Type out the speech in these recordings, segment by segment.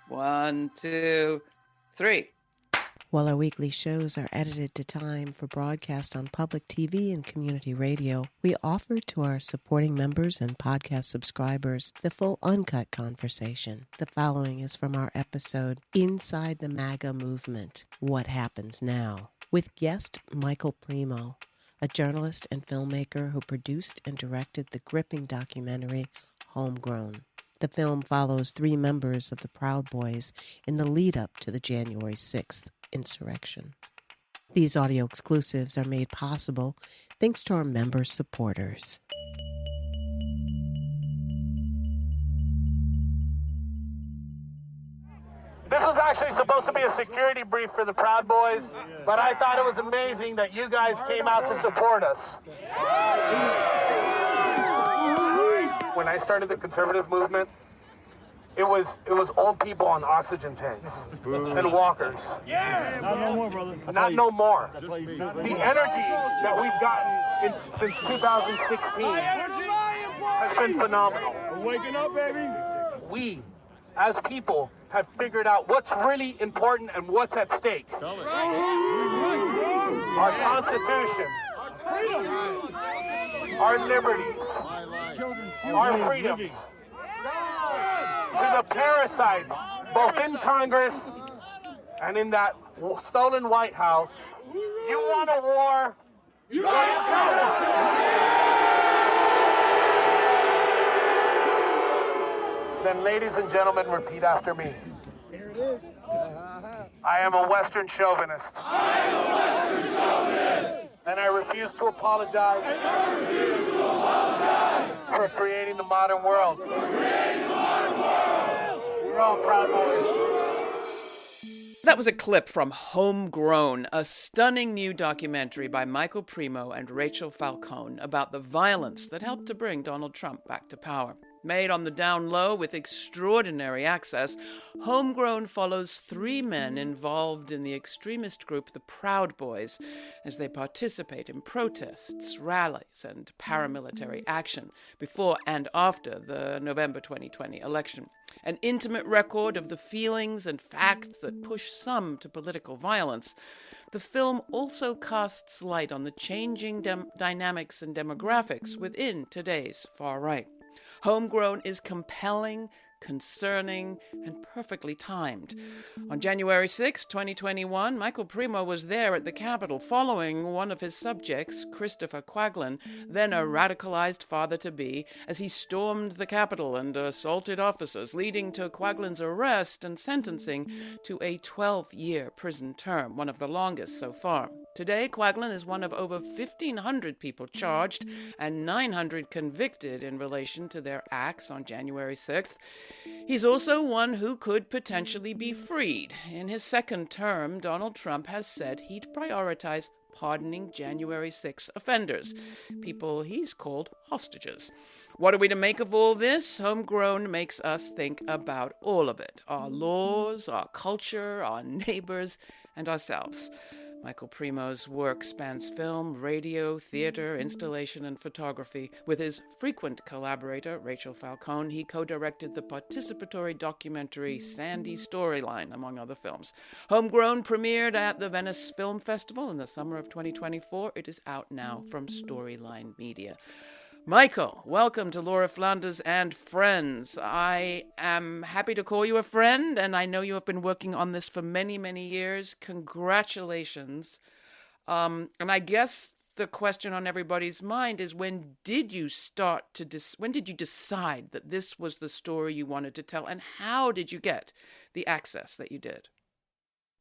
1, 2, 3. While our weekly shows are edited to time for broadcast on public TV and community radio, we offer to our supporting members and podcast subscribers the full uncut conversation. The following is from our episode, Inside the MAGA Movement, What Happens Now, with guest Michael Premo, a journalist and filmmaker who produced and directed the gripping documentary Homegrown. The film follows 3 members of the Proud Boys in the lead-up to the January 6th insurrection. These audio exclusives are made possible thanks to our member supporters. This was actually supposed to be a security brief for the Proud Boys, but I thought it was amazing that you guys came out to support us. When I started the conservative movement, it was old people on oxygen tanks and walkers. Yeah, not no more, brother. Not no more. The energy that we've gotten since 2016 has been phenomenal. We're waking up, baby. We, as people, have figured out what's really important and what's at stake. Our Constitution, our liberties, our freedoms. To the parasites, both in Congress and in that stolen White House. You want a war? You want it coming. Then, ladies and gentlemen, repeat after me. Here it is. I am a Western chauvinist. I am a Western chauvinist. And I refuse to apologize. For creating the modern world. We're all Proud Boys. That was a clip from Homegrown, a stunning new documentary by Michael Premo and Rachel Falcone about the violence that helped to bring Donald Trump back to power. Made on the down low with extraordinary access, Homegrown follows 3 men involved in the extremist group the Proud Boys as they participate in protests, rallies, and paramilitary action before and after the November 2020 election. An intimate record of the feelings and facts that push some to political violence. The film also casts light on the changing dynamics and demographics within today's far right. Homegrown is compelling, concerning, and perfectly timed. On January 6, 2021, Michael Premo was there at the Capitol following one of his subjects, Christopher Quaglin, then a radicalized father-to-be, as he stormed the Capitol and assaulted officers, leading to Quaglin's arrest and sentencing to a 12-year prison term, one of the longest so far. Today, Quaglin is one of over 1,500 people charged and 900 convicted in relation to their acts on January 6th. He's also one who could potentially be freed. In his second term, Donald Trump has said he'd prioritize pardoning January 6 offenders, people he's called hostages. What are we to make of all this? Homegrown makes us think about all of it, our laws, our culture, our neighbors, and ourselves. Michael Premo's work spans film, radio, theater, installation, and photography. With his frequent collaborator, Rachel Falcone, he co-directed the participatory documentary Sandy Storyline, among other films. Homegrown premiered at the Venice Film Festival in the summer of 2024. It is out now from Storyline Media. Michael, welcome to Laura Flanders and Friends. I am happy to call you a friend, and I know you have been working on this for many, many years. Congratulations. And I guess the question on everybody's mind is, when did you decide that this was the story you wanted to tell, and how did you get the access that you did?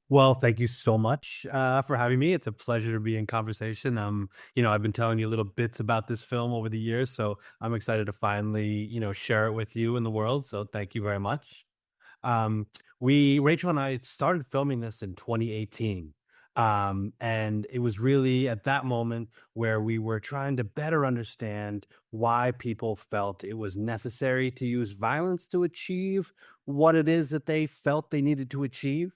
Well, thank you so much for having me. It's a pleasure to be in conversation. I've been telling you little bits about this film over the years, so I'm excited to finally, share it with you and the world. So thank you very much. Rachel and I started filming this in 2018. And it was really at that moment where we were trying to better understand why people felt it was necessary to use violence to achieve what it is that they felt they needed to achieve.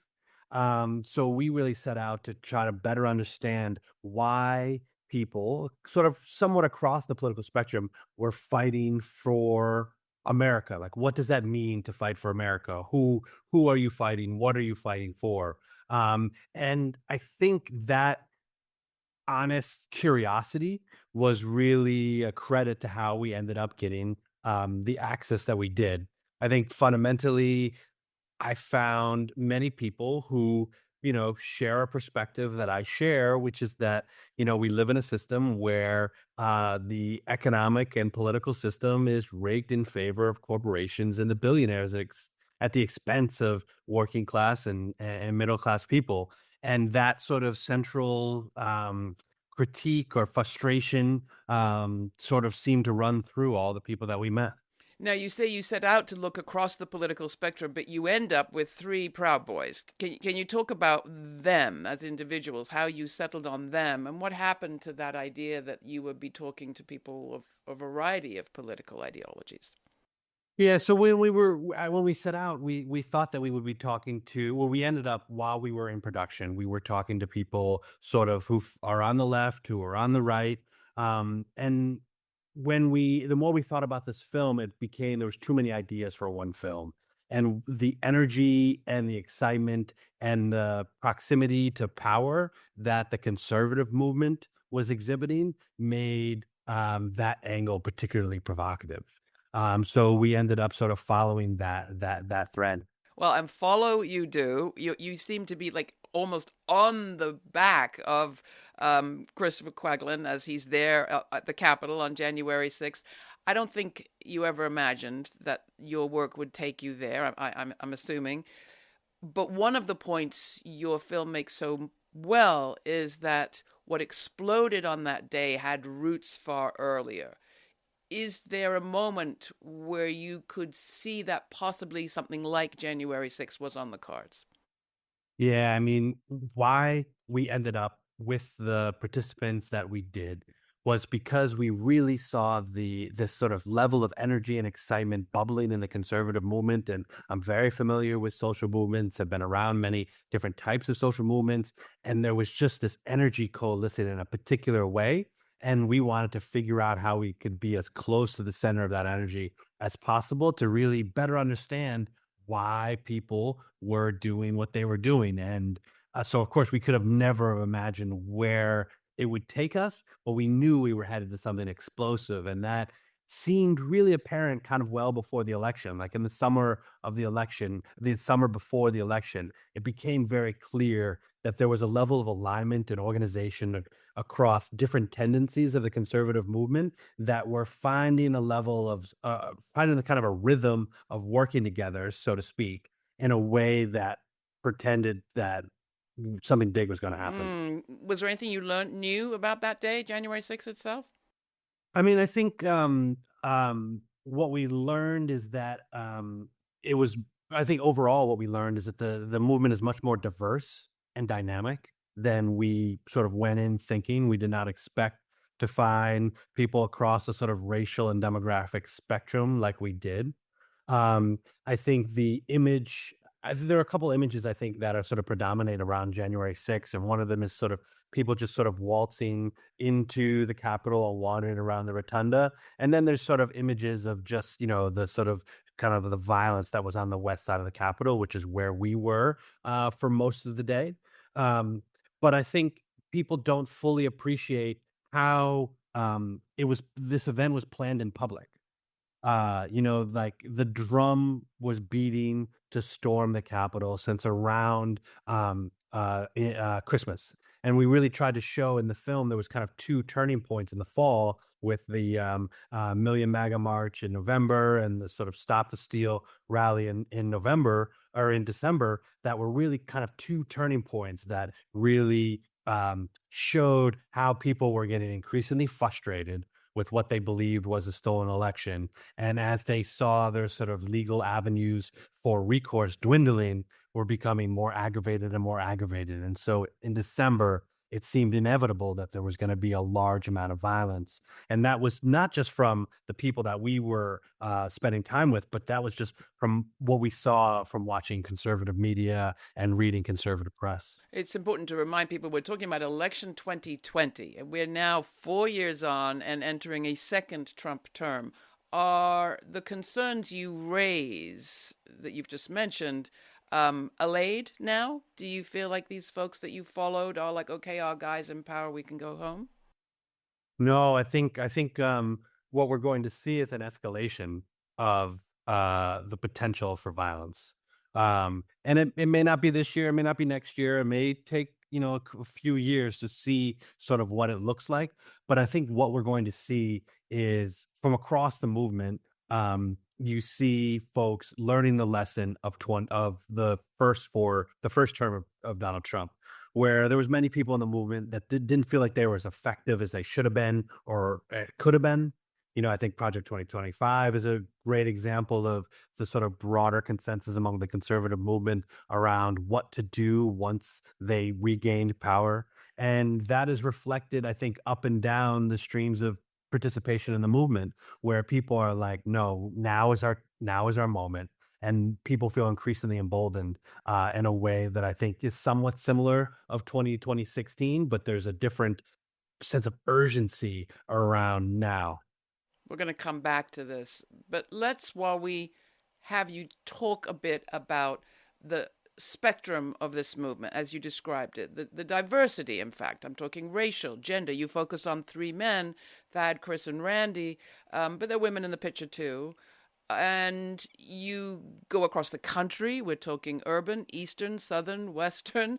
So we really set out to try to better understand why people sort of somewhat across the political spectrum were fighting for America. Like, what does that mean to fight for America? Who are you fighting? What are you fighting for? And I think that honest curiosity was really a credit to how we ended up getting the access that we did. I think fundamentally, I found many people who, share a perspective that I share, which is that, we live in a system where the economic and political system is rigged in favor of corporations and the billionaires at the expense of working class and middle class people. And that sort of central critique or frustration sort of seemed to run through all the people that we met. Now, you say you set out to look across the political spectrum, but you end up with 3 Proud Boys. Can you talk about them as individuals, how you settled on them, and what happened to that idea that you would be talking to people of a variety of political ideologies? Yeah, so when we set out, we thought that we would be talking to, well, we ended up, while we were in production, we were talking to people sort of who are on the left, who are on the right, and the more we thought about this film, it became there was too many ideas for one film, and the energy and the excitement and the proximity to power that the conservative movement was exhibiting made that angle particularly provocative. So we ended up sort of following that thread. Well, and follow you do. You seem to be like almost on the back of Christopher Quaglin as he's there at the Capitol on January 6th. I don't think you ever imagined that your work would take you there, I'm assuming. But one of the points your film makes so well is that what exploded on that day had roots far earlier. Is there a moment where you could see that possibly something like January 6th was on the cards? Yeah, I mean, why we ended up with the participants that we did was because we really saw this sort of level of energy and excitement bubbling in the conservative movement. And I'm very familiar with social movements, have been around many different types of social movements. And there was just this energy coalescing in a particular way. And we wanted to figure out how we could be as close to the center of that energy as possible to really better understand why people were doing what they were doing. And so, of course, we could have never imagined where it would take us, but we knew we were headed to something explosive. And that seemed really apparent kind of well before the election. Like in the summer of the election, the summer before the election, it became very clear that there was a level of alignment and organization across different tendencies of the conservative movement that were finding a level of finding a kind of a rhythm of working together, so to speak, in a way that pretended that something big was going to happen. Was there anything you learned new about that day, January 6th itself? I mean, I think what we learned is that it was, I think overall what we learned is that the movement is much more diverse and dynamic than we sort of went in thinking. We did not expect to find people across a sort of racial and demographic spectrum like we did. I think there are a couple images I think that are sort of predominate around January 6th. And one of them is sort of people just sort of waltzing into the Capitol and wandering around the rotunda. And then there's sort of images of just, the sort of kind of the violence that was on the west side of the Capitol, which is where we were for most of the day. But I think people don't fully appreciate how this event was planned in public. Like the drum was beating to storm the Capitol since around Christmas. And we really tried to show in the film there was kind of 2 turning points in the fall with the Million MAGA March in November and the sort of Stop the Steal rally in November or in December that were really kind of 2 turning points that really showed how people were getting increasingly frustrated with what they believed was a stolen election. And as they saw their sort of legal avenues for recourse dwindling, were becoming more aggravated and more aggravated. And so in December, it seemed inevitable that there was going to be a large amount of violence. And that was not just from the people that we were spending time with, but that was just from what we saw from watching conservative media and reading conservative press. It's important to remind people we're talking about election 2020, and we're now 4 years on and entering a second Trump term. are the concerns you raise that you've just mentioned allayed now? Do you feel like these folks that you followed are like, okay, our guy's in power, we can go home? No, I think what we're going to see is an escalation of the potential for violence. And it may not be this year, it may not be next year, it may take a few years to see sort of what it looks like. But I think what we're going to see is from across the movement, you see folks learning the lesson of the first term of Donald Trump, where there was many people in the movement that didn't feel like they were as effective as they should have been or could have been. I think Project 2025 is a great example of the sort of broader consensus among the conservative movement around what to do once they regained power. And that is reflected, I think, up and down the streams of participation in the movement, where people are like, no, now is our moment. And people feel increasingly emboldened in a way that I think is somewhat similar of 2016, but there's a different sense of urgency around now. We're going to come back to this, but while we have you talk a bit about the spectrum of this movement, as you described it, the diversity, in fact. I'm talking racial, gender. You focus on three men, Thad, Chris, and Randy, but there are women in the picture too. And you go across the country. We're talking urban, eastern, southern, western,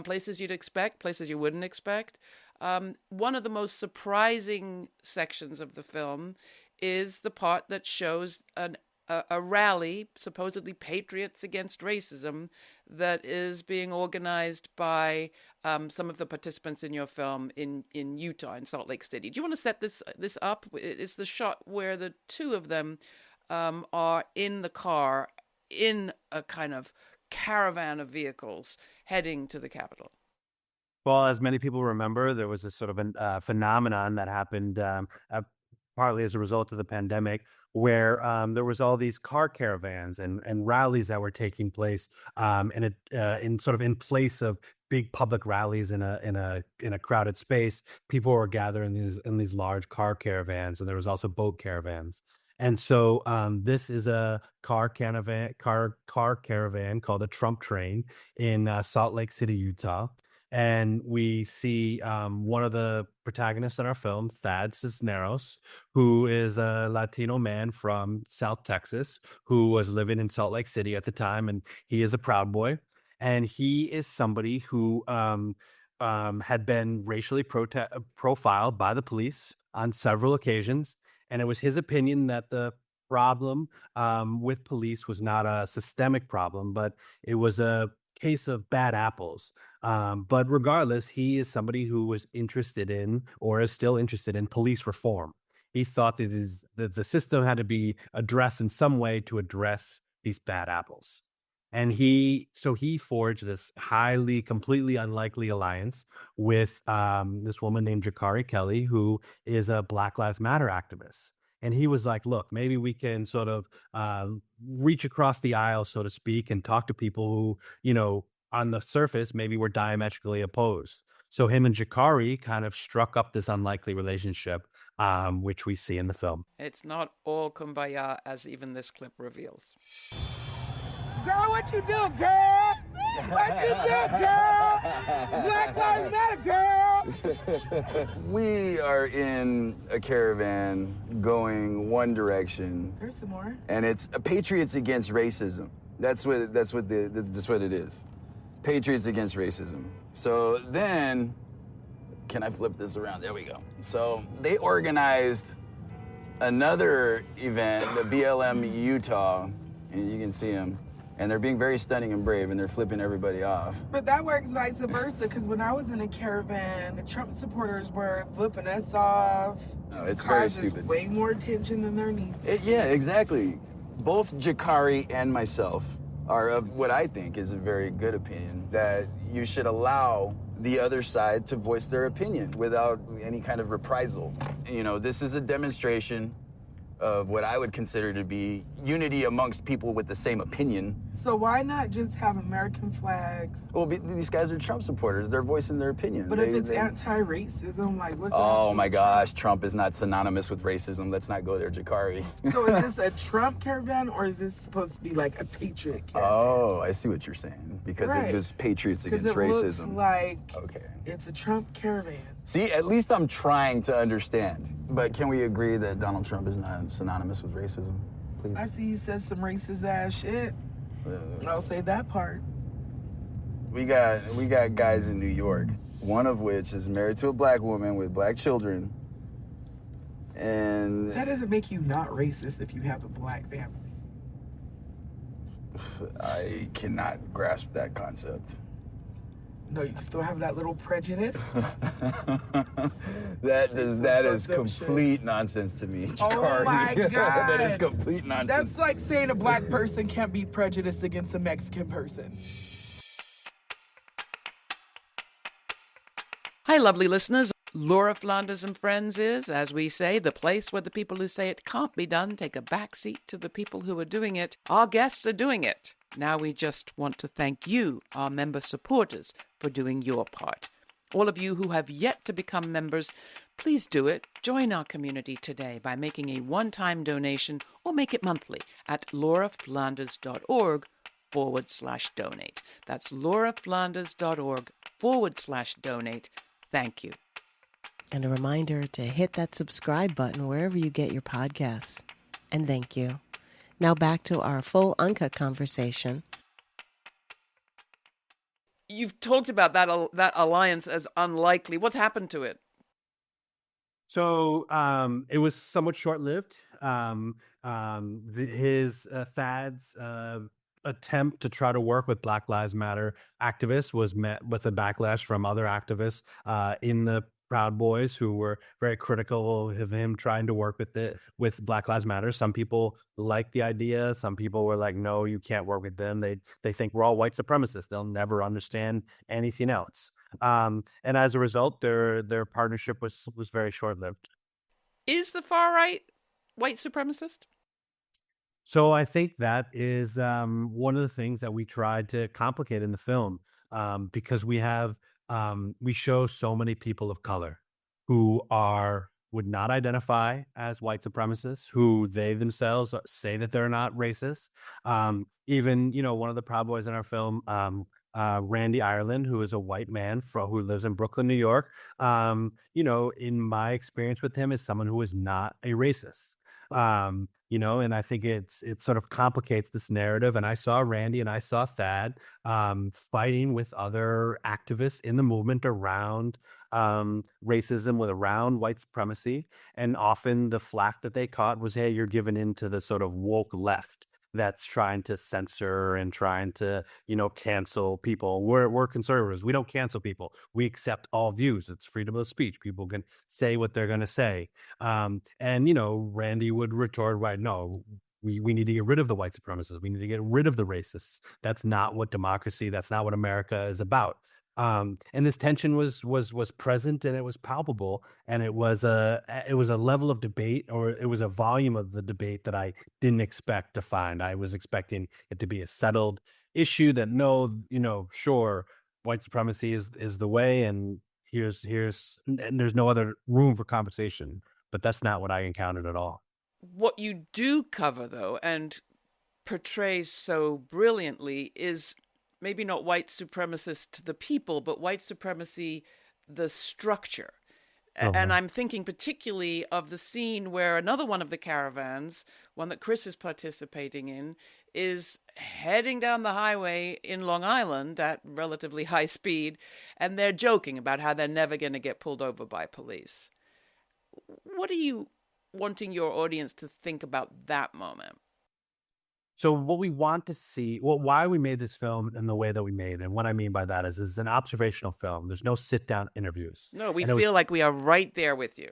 places you'd expect, places you wouldn't expect. One of the most surprising sections of the film is the part that shows a rally, supposedly Patriots Against Racism, that is being organized by some of the participants in your film in Utah, in Salt Lake City. Do you want to set this up? It's the shot where the two of them are in the car in a kind of caravan of vehicles heading to the Capitol. Well, as many people remember, there was a sort of a phenomenon that happened partly as a result of the pandemic, where there was all these car caravans and rallies that were taking place in place of big public rallies in a crowded space. People were gathering in these large car caravans, and there was also boat caravans. And so this is a car caravan called a Trump train in Salt Lake City, Utah. And we see one of the protagonists in our film, Thad Cisneros, who is a Latino man from South Texas, who was living in Salt Lake City at the time, and he is a Proud Boy. And he is somebody who had been racially profiled by the police on several occasions. And it was his opinion that the problem with police was not a systemic problem, but it was a case of bad apples. But regardless, he is somebody who was interested in, or is still interested in, police reform. He thought that the system had to be addressed in some way to address these bad apples. And he forged this completely unlikely alliance with this woman named Jakari Kelly, who is a Black Lives Matter activist. And he was like, look, maybe we can sort of reach across the aisle, so to speak, and talk to people who, on the surface, maybe were diametrically opposed. So him and Jakari kind of struck up this unlikely relationship, which we see in the film. It's not all kumbaya, as even this clip reveals. Girl, what you do, girl? What you do, girl? Black Lives Matter, girl. We are in a caravan going one direction. There's some more. And it's Patriots Against Racism. That's what it is. Patriots Against Racism. So then, can I flip this around? There we go. So they organized another event, the BLM Utah, and you can see them. And they're being very stunning and brave, and they're flipping everybody off. But that works vice versa, because when I was in a caravan, the Trump supporters were flipping us off. No, it's very stupid. Way more attention than there needs. Yeah, exactly. Both Jakari and myself are of what I think is a very good opinion, that you should allow the other side to voice their opinion without any kind of reprisal. This is a demonstration of what I would consider to be unity amongst people with the same opinion. So why not just have American flags? Well, these guys are Trump supporters. They're voicing their opinion. But if it's anti-racism, like what's Oh my gosh, Trump? Trump is not synonymous with racism. Let's not go there, Jakari. So is this a Trump caravan or is this supposed to be like a patriot caravan? Oh, I see what you're saying. Because Right. it was patriots against Because it looks racism. like Okay. it's a Trump caravan. See, at least I'm trying to understand. But can we agree that Donald Trump is not synonymous with racism, please? I see he says some racist ass shit. I'll say that part. We got guys in New York, one of which is married to a black woman with black children. And That doesn't make you not racist if you have a black family. I cannot grasp that concept. No, you can still have that little prejudice. that is fucked up complete nonsense to me. Oh Jakari. my That is God. complete nonsense. That's like saying a black person can't be prejudiced against a Mexican person. Hi, lovely listeners. Laura Flanders and Friends is, as we say, the place where the people who say it can't be done take a backseat to the people who are doing it. Our guests are doing it. Now we just want to thank you, our member supporters, for doing your part. All of you who have yet to become members, please do it. Join our community today by making a one-time donation or make it monthly at lauraflanders.org/donate. That's lauraflanders.org/donate. Thank you. And a reminder to hit that subscribe button wherever you get your podcasts. And thank you. Now back to our full uncut conversation. You've talked about that alliance as unlikely. What's happened to it? So it was somewhat short-lived. His Thad's attempt to try to work with Black Lives Matter activists was met with a backlash from other activists in the Proud Boys who were very critical of him trying to work with Black Lives Matter. Some people liked the idea. Some people were like, no, you can't work with them. They think we're all white supremacists. They'll never understand anything else. And as a result, their partnership was very short-lived. Is the far right white supremacist? So I think that is one of the things that we tried to complicate in the film because we show so many people of color who would not identify as white supremacists, who they themselves say that they're not racist. Even, one of the Proud Boys in our film, Randy Ireland, who is a white man who lives in Brooklyn, New York, in my experience with him is someone who is not a racist. And I think it sort of complicates this narrative. And I saw Randy and I saw Thad fighting with other activists in the movement around racism, around white supremacy. And often the flack that they caught was, hey, you're giving in to the sort of woke left that's trying to censor and trying to, cancel people. We're conservatives. We don't cancel people. We accept all views. It's freedom of speech. People can say what they're going to say. And Randy would retort, right, no, we need to get rid of the white supremacists. We need to get rid of the racists. That's not what democracy, that's not what America is about. And this tension was present and it was palpable, and it was a level of debate, or it was a volume of the debate that I didn't expect to find. I was expecting it to be a settled issue that sure, white supremacy is the way, and there's no other room for conversation. But that's not what I encountered at all. What you do cover, though, and portrays so brilliantly is maybe not white supremacist to the people, but white supremacy, the structure. And I'm thinking particularly of the scene where another one of the caravans, one that Chris is participating in, is heading down the highway in Long Island at relatively high speed, and they're joking about how they're never going to get pulled over by police. What are you wanting your audience to think about that moment? So what we want to see, why we made this film in the way that we made, and what I mean by that is it's an observational film. There's no sit-down interviews. No, we feel like we are right there with you.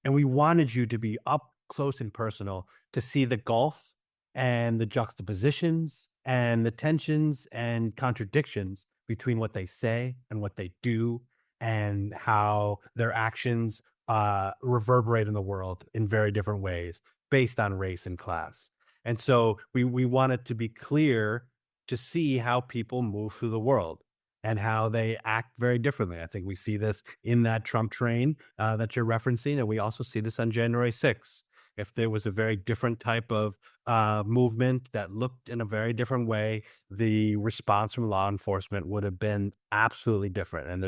And we wanted you to be up close and personal to see the gulf and the juxtapositions and the tensions and contradictions between what they say and what they do, and how their actions reverberate in the world in very different ways. based on race and class. And so we want it to be clear to see how people move through the world and how they act very differently. I think we see this in that Trump train that you're referencing, and we also see this on January 6th. If there was a very different type of movement that looked in a very different way, the response from law enforcement would have been absolutely different. And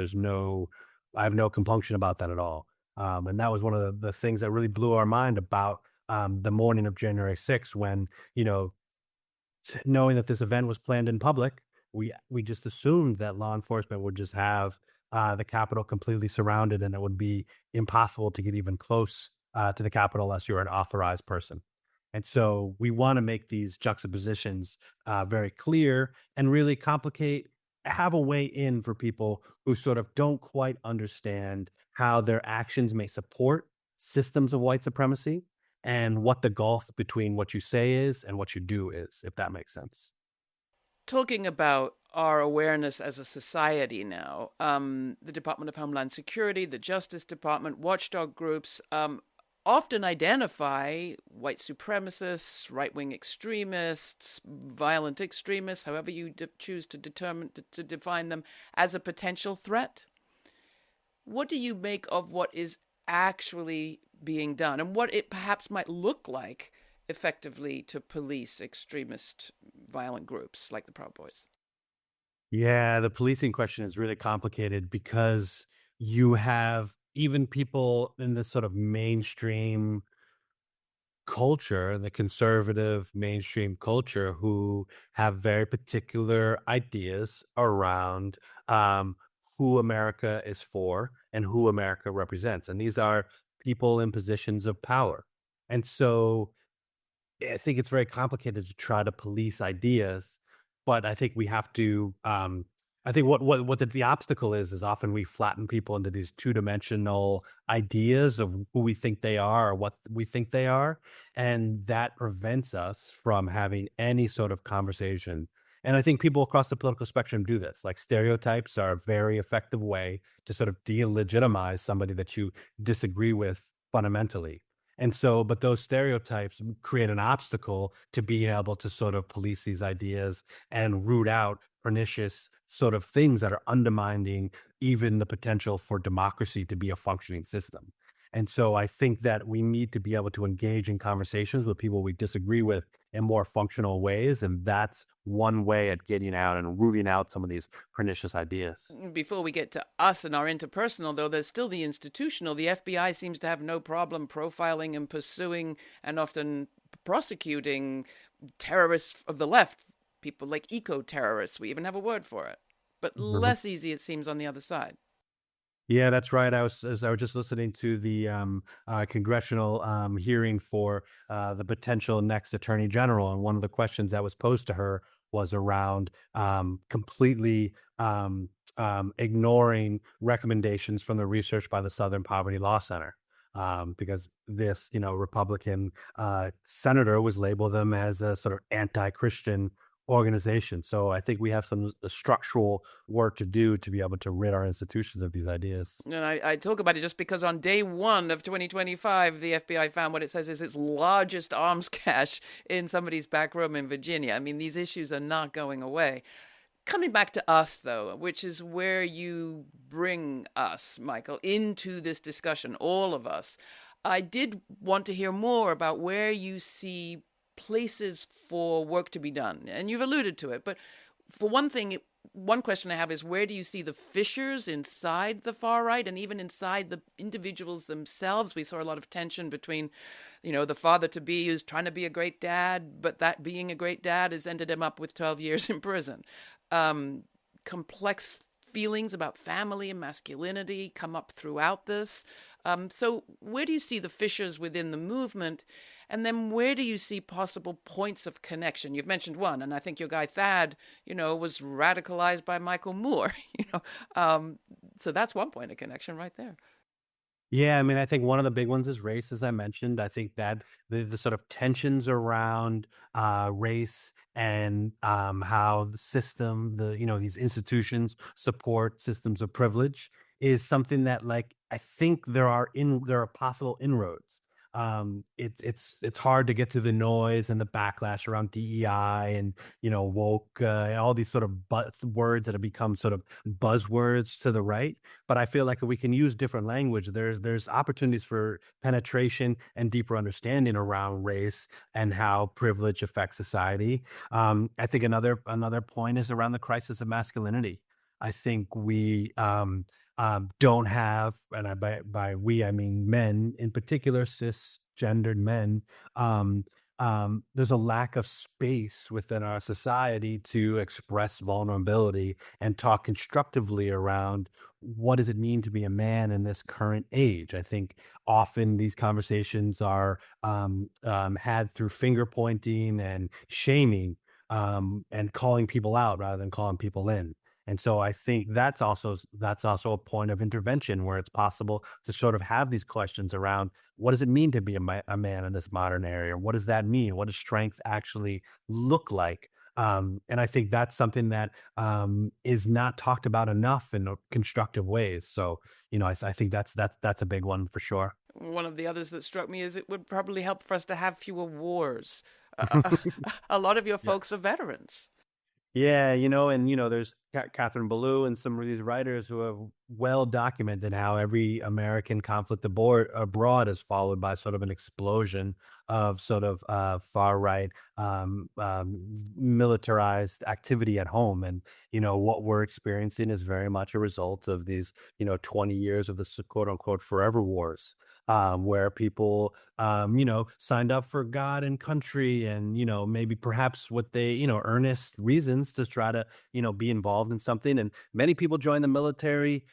I have no compunction about that at all. And that was one of the things that really blew our mind about the morning of January 6th, when, knowing that this event was planned in public, we just assumed that law enforcement would just have the Capitol completely surrounded, and it would be impossible to get even close to the Capitol unless you're an authorized person. And so we want to make these juxtapositions very clear and really have a way in for people who sort of don't quite understand how their actions may support systems of white supremacy, and what the gulf between what you say is and what you do is, if that makes sense. Talking about our awareness as a society now, the Department of Homeland Security, the Justice Department, watchdog groups often identify white supremacists, right-wing extremists, violent extremists, however you choose to define them, as a potential threat. What do you make of what is actually being done, and what it perhaps might look like effectively to police extremist violent groups like the Proud Boys? Yeah, the policing question is really complicated because you have even people in this sort of mainstream culture, the conservative mainstream culture, who have very particular ideas around who America is for and who America represents. And these are people in positions of power. And so I think it's very complicated to try to police ideas, but I think we have to. I think what the obstacle is often we flatten people into these two-dimensional ideas of who we think they are or what we think they are, and that prevents us from having any sort of conversation. And I think people across the political spectrum do this. Like, stereotypes are a very effective way to sort of delegitimize somebody that you disagree with fundamentally. And so, but those stereotypes create an obstacle to being able to sort of police these ideas and root out pernicious sort of things that are undermining even the potential for democracy to be a functioning system. And so I think that we need to be able to engage in conversations with people we disagree with in more functional ways. And that's one way at getting out and rooting out some of these pernicious ideas. Before we get to us and our interpersonal, though, there's still the institutional. The FBI seems to have no problem profiling and pursuing and often prosecuting terrorists of the left, people like eco-terrorists. We even have a word for it. But less easy, it seems, on the other side. Yeah, that's right. I was just listening to the congressional hearing for the potential next attorney general, and one of the questions that was posed to her was around completely ignoring recommendations from the research by the Southern Poverty Law Center, because this, Republican senator was labeled them as a sort of anti-Christian organization. So I think we have some structural work to do to be able to rid our institutions of these ideas. And I talk about it just because on day one of 2025, the FBI found what it says is its largest arms cache in somebody's back room in Virginia. I mean, these issues are not going away. Coming back to us, though, which is where you bring us, Michael, into this discussion, all of us, I did want to hear more about where you see places for work to be done. And you've alluded to it. But for one thing, one question I have is, where do you see the fissures inside the far right and even inside the individuals themselves? We saw a lot of tension between, the father-to-be who's trying to be a great dad, but that being a great dad has ended him up with 12 years in prison. Complex feelings about family and masculinity come up throughout this. So where do you see the fissures within the movement? And then where do you see possible points of connection? You've mentioned one, and I think your guy Thad, was radicalized by Michael Moore, so that's one point of connection right there. Yeah, I mean, I think one of the big ones is race, as I mentioned. I think that the sort of tensions around race and how the system, these institutions support systems of privilege is something that, I think there are possible inroads. it's hard to get through the noise and the backlash around DEI and woke and all these sort of words that have become sort of buzzwords to the right. But I feel like if we can use different language, there's opportunities for penetration and deeper understanding around race and how privilege affects society. I think another point is around the crisis of masculinity. I think we don't have, and by we I mean men, in particular cisgendered men. There's a lack of space within our society to express vulnerability and talk constructively around what does it mean to be a man in this current age. I think often these conversations are had through finger pointing and shaming, and calling people out rather than calling people in. And so I think that's also a point of intervention where it's possible to sort of have these questions around what does it mean to be a man in this modern era? What does that mean? What does strength actually look like? And I think that's something that is not talked about enough in constructive ways. So, I think that's a big one for sure. One of the others that struck me is it would probably help for us to have fewer wars. A lot of your folks are veterans. Yeah, there's Catherine Ballou and some of these writers who have well documented how every American conflict abroad is followed by sort of an explosion of sort of far right militarized activity at home. And, what we're experiencing is very much a result of these, 20 years of the quote unquote forever wars. Where people, signed up for God and country and, maybe perhaps what they, earnest reasons to try to, be involved in something. And many people join the military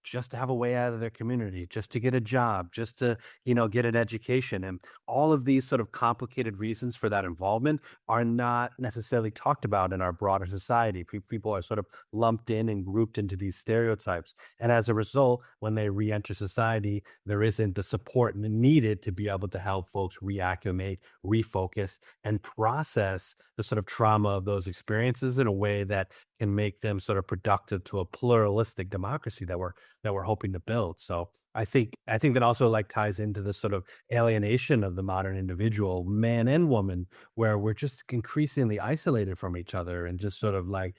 just to have a way out of their community, just to get a job, just to, get an education. And all of these sort of complicated reasons for that involvement are not necessarily talked about in our broader society. People are sort of lumped in and grouped into these stereotypes. And as a result, when they re-enter society, there isn't the support needed to be able to help folks reacclimate, refocus, and process the sort of trauma of those experiences in a way that can make them sort of productive to a pluralistic democracy that we're hoping to build. So I think that also like ties into this sort of alienation of the modern individual, man and woman, where we're just increasingly isolated from each other and just sort of like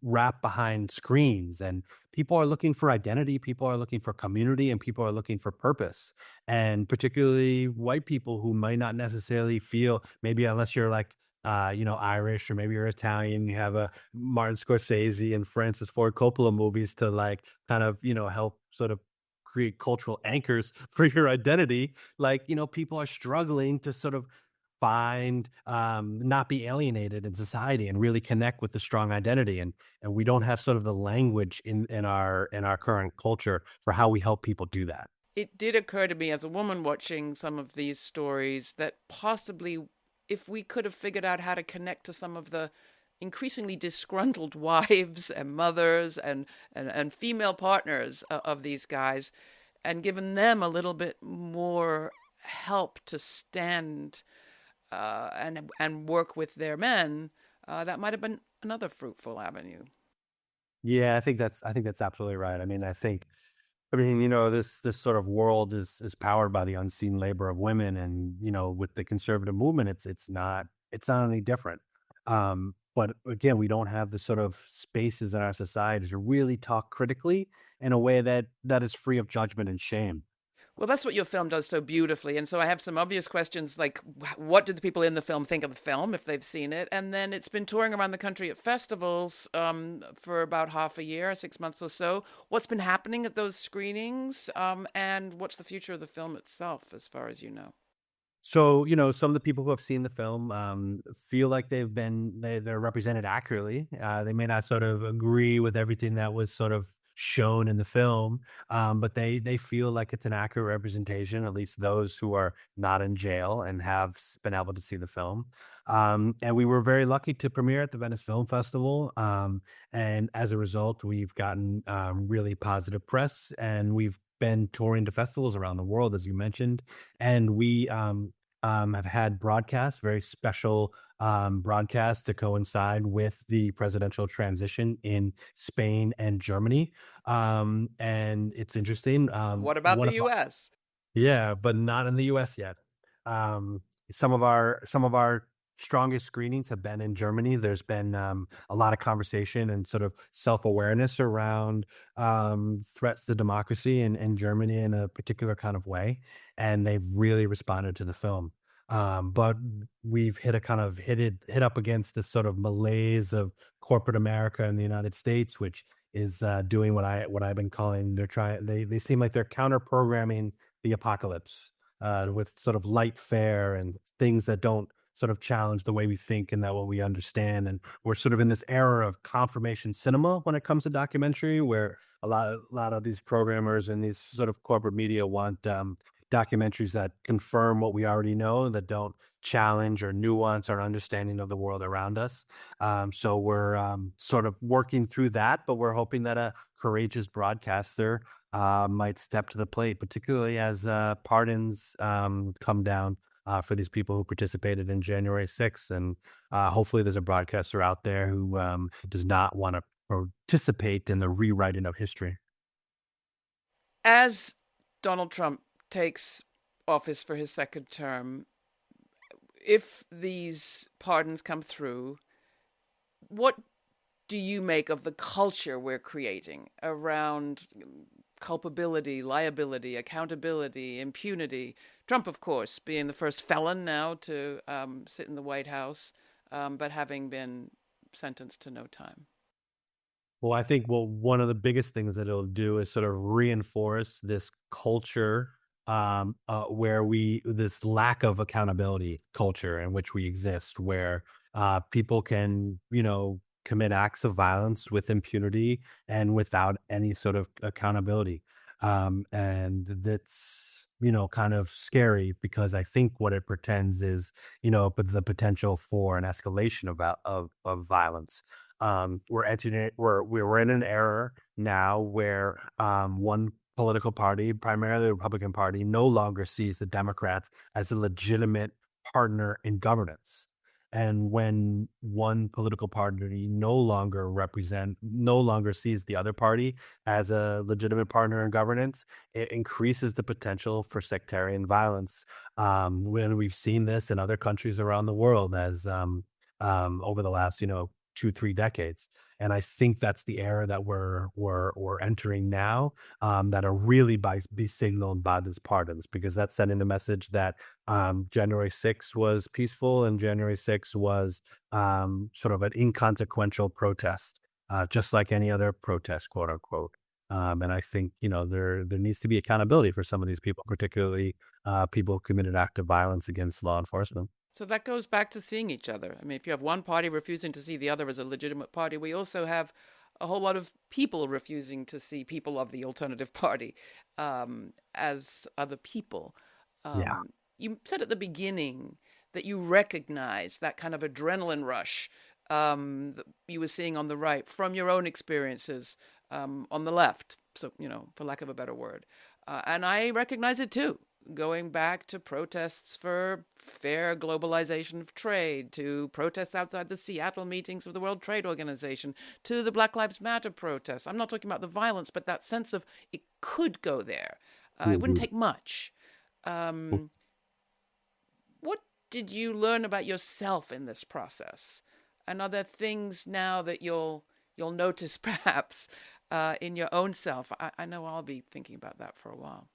wrapped behind screens. And people are looking for identity, people are looking for community, and people are looking for purpose. And particularly white people who might not necessarily feel, maybe unless you're like Irish, or maybe you're Italian, you have a Martin Scorsese and Francis Ford Coppola movies to like kind of, help sort of create cultural anchors for your identity. Like, people are struggling to sort of find, not be alienated in society and really connect with the strong identity. And we don't have sort of the language in our current culture for how we help people do that. It did occur to me as a woman watching some of these stories that possibly if we could have figured out how to connect to some of the increasingly disgruntled wives and mothers and female partners of these guys and given them a little bit more help to stand and work with their men, that might have been another fruitful avenue. Yeah, I think that's absolutely right. This sort of world is powered by the unseen labor of women, and with the conservative movement, it's not any different. But again, we don't have the sort of spaces in our society to really talk critically in a way that is free of judgment and shame. Well, that's what your film does so beautifully. And so I have some obvious questions like, what did the people in the film think of the film if they've seen it? And then it's been touring around the country at festivals for about half a year, 6 months or so. What's been happening at those screenings? And what's the future of the film itself, as far as you know? So, some of the people who have seen the film feel like they're represented accurately. They may not sort of agree with everything that was sort of shown in the film, but they feel like it's an accurate representation, at least those who are not in jail and have been able to see the film. And we were very lucky to premiere at the Venice Film Festival. And as a result, we've gotten really positive press, and we've been touring to festivals around the world, as you mentioned. And we have had broadcasts, very special broadcasts to coincide with the presidential transition in Spain and Germany. And it's interesting. What about the U.S.? Yeah, but not in the U.S. yet. Some of our strongest screenings have been in Germany. There's been a lot of conversation and sort of self-awareness around threats to democracy in Germany in a particular kind of way, and they've really responded to the film. But we've hit up against this sort of malaise of corporate America in the United States, which is doing what I've been calling, they seem like they're counter programming the apocalypse with sort of light fare and things that don't sort of challenge the way we think and that what we understand. And we're sort of in this era of confirmation cinema when it comes to documentary, where a lot of these programmers and these sort of corporate media want documentaries that confirm what we already know, that don't challenge or nuance our understanding of the world around us. So we're sort of working through that, but we're hoping that a courageous broadcaster might step to the plate, particularly as pardons come down for these people who participated in January 6th. And hopefully there's a broadcaster out there who does not want to participate in the rewriting of history. As Donald Trump takes office for his second term, if these pardons come through, what do you make of the culture we're creating around culpability, liability, accountability, impunity? Trump, of course, being the first felon now to sit in the White House, but having been sentenced to no time. Well, I think one of the biggest things that it'll do is sort of reinforce this culture where this lack of accountability culture in which we exist, where people can, commit acts of violence with impunity and without any sort of accountability. And that's, kind of scary, because I think what it pretends is, but the potential for an escalation of violence. We're in an era now where one political party, primarily the Republican Party, no longer sees the Democrats as a legitimate partner in governance. And when one political party no longer sees the other party as a legitimate partner in governance, it increases the potential for sectarian violence. When we've seen this in other countries around the world as over the last 2-3 decades. And I think that's the era that we're entering now, that'll really be signaled by these pardons, because that's sending the message that January 6th was peaceful and January 6th was sort of an inconsequential protest, just like any other protest, quote unquote. And I think, there needs to be accountability for some of these people, particularly people who committed acts of violence against law enforcement. So that goes back to seeing each other. I mean, if you have one party refusing to see the other as a legitimate party, we also have a whole lot of people refusing to see people of the alternative party as other people. You said at the beginning that you recognize that kind of adrenaline rush that you were seeing on the right from your own experiences on the left, so, for lack of a better word. And I recognize it too. Going back to protests for fair globalization of trade, to protests outside the Seattle meetings of the World Trade Organization, to the Black Lives Matter protests. I'm not talking about the violence, but that sense of it could go there. It wouldn't take much. What did you learn about yourself in this process? And are there things now that you'll notice perhaps in your own self? I know I'll be thinking about that for a while.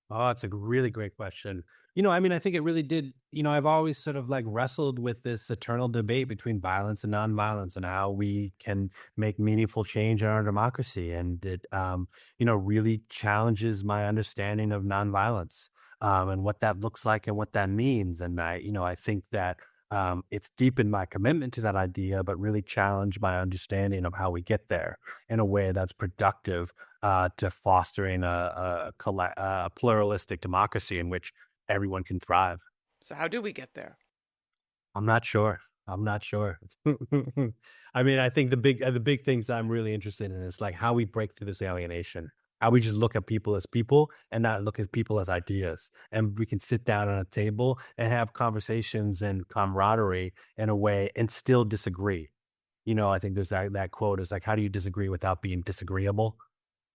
Oh, it's a really great question. I think it really did. I've always sort of like wrestled with this eternal debate between violence and nonviolence and how we can make meaningful change in our democracy. And it, really challenges my understanding of nonviolence and what that looks like and what that means. And I think that it's deepened my commitment to that idea, but really challenged my understanding of how we get there in a way that's productive to fostering a pluralistic democracy in which everyone can thrive. So how do we get there? I'm not sure. I think the big things that I'm really interested in is like how we break through this alienation. How we just look at people as people and not look at people as ideas. And we can sit down on a table and have conversations and camaraderie in a way and still disagree. I think there's that quote is like, how do you disagree without being disagreeable?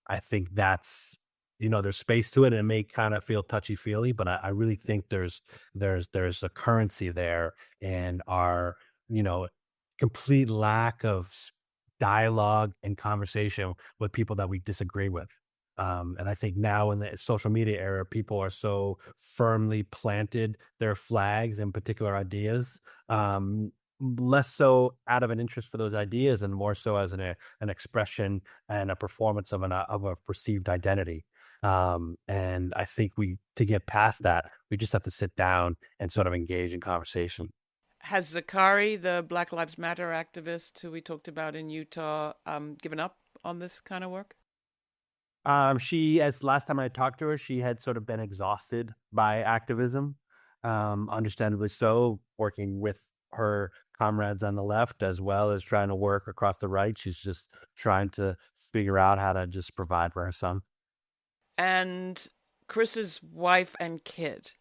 I think that's, there's space to it, and it may kind of feel touchy feely, but I really think there's a currency there, and our, complete lack of dialogue and conversation with people that we disagree with. And I think now in the social media era, people are so firmly planted their flags and particular ideas, less so out of an interest for those ideas and more so as an expression and a performance of a perceived identity. And I think to get past that, we just have to sit down and sort of engage in conversation. Has Zakari, the Black Lives Matter activist who we talked about in Utah, given up on this kind of work? As last time I talked to her, she had sort of been exhausted by activism, understandably so, working with her comrades on the left as well as trying to work across the right. She's just trying to figure out how to just provide for her son. And Chris's wife and kid,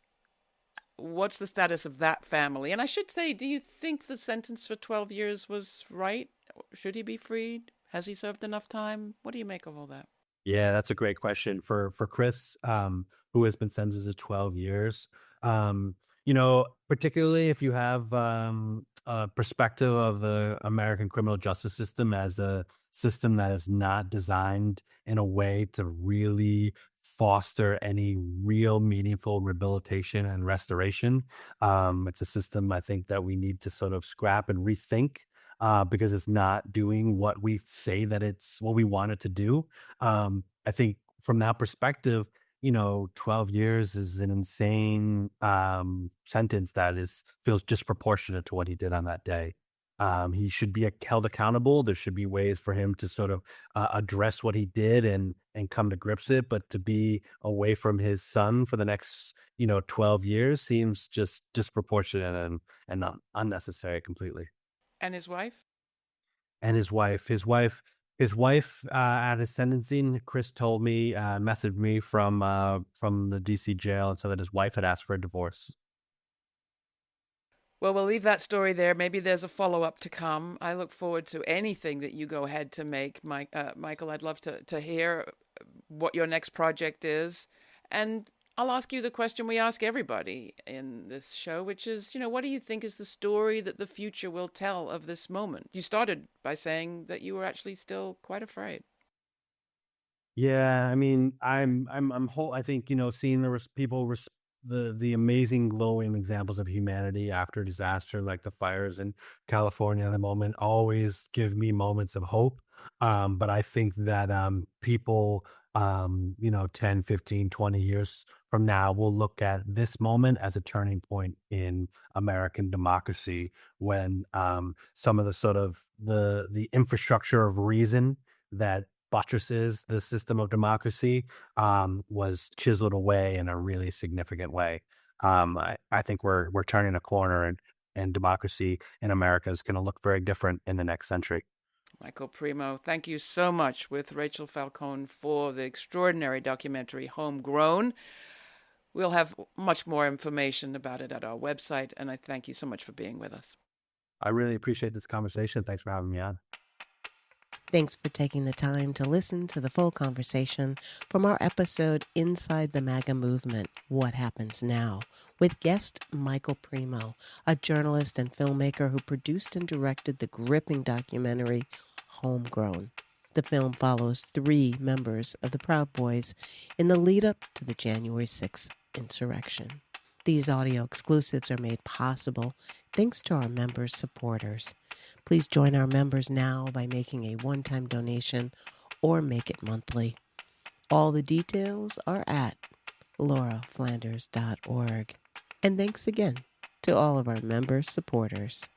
what's the status of that family? And I should say, do you think the sentence for 12 years was right? Should he be freed? Has he served enough time? What do you make of all that? Yeah, that's a great question for Chris, who has been sentenced to 12 years. Particularly if you have a perspective of the American criminal justice system as a system that is not designed in a way to really foster any real meaningful rehabilitation and restoration. It's a system I think that we need to sort of scrap and rethink. Because it's not doing what we say that it's what we want it to do. I think from that perspective, 12 years is an insane sentence that feels disproportionate to what he did on that day. He should be held accountable. There should be ways for him to sort of address what he did and come to grips with it. But to be away from his son for the next 12 years seems just disproportionate and unnecessary completely. And his wife? And his wife at his sentencing, Chris told me, messaged me from the DC jail and said that his wife had asked for a divorce. Well, we'll leave that story there. Maybe there's a follow-up to come. I look forward to anything that you go ahead to make, Michael. I'd love to hear what your next project is. And I'll ask you the question we ask everybody in this show, which is, what do you think is the story that the future will tell of this moment? You started by saying that you were actually still quite afraid. Yeah, I mean, I think, seeing the amazing glowing examples of humanity after disaster like the fires in California at the moment always give me moments of hope. But I think that people 10, 15, 20 years from now, we'll look at this moment as a turning point in American democracy when some of the sort of the infrastructure of reason that buttresses the system of democracy was chiseled away in a really significant way. I think we're turning a corner, and democracy in America is going to look very different in the next century. Michael Premo, thank you so much with Rachel Falcone for the extraordinary documentary Homegrown. We'll have much more information about it at our website, and I thank you so much for being with us. I really appreciate this conversation. Thanks for having me on. Thanks for taking the time to listen to the full conversation from our episode Inside the MAGA Movement, What Happens Now, with guest Michael Premo, a journalist and filmmaker who produced and directed the gripping documentary Homegrown. The film follows 3 members of the Proud Boys in the lead-up to the January 6th insurrection. These audio exclusives are made possible thanks to our members' supporters. Please join our members now by making a one-time donation or make it monthly. All the details are at lauraflanders.org. And thanks again to all of our member supporters.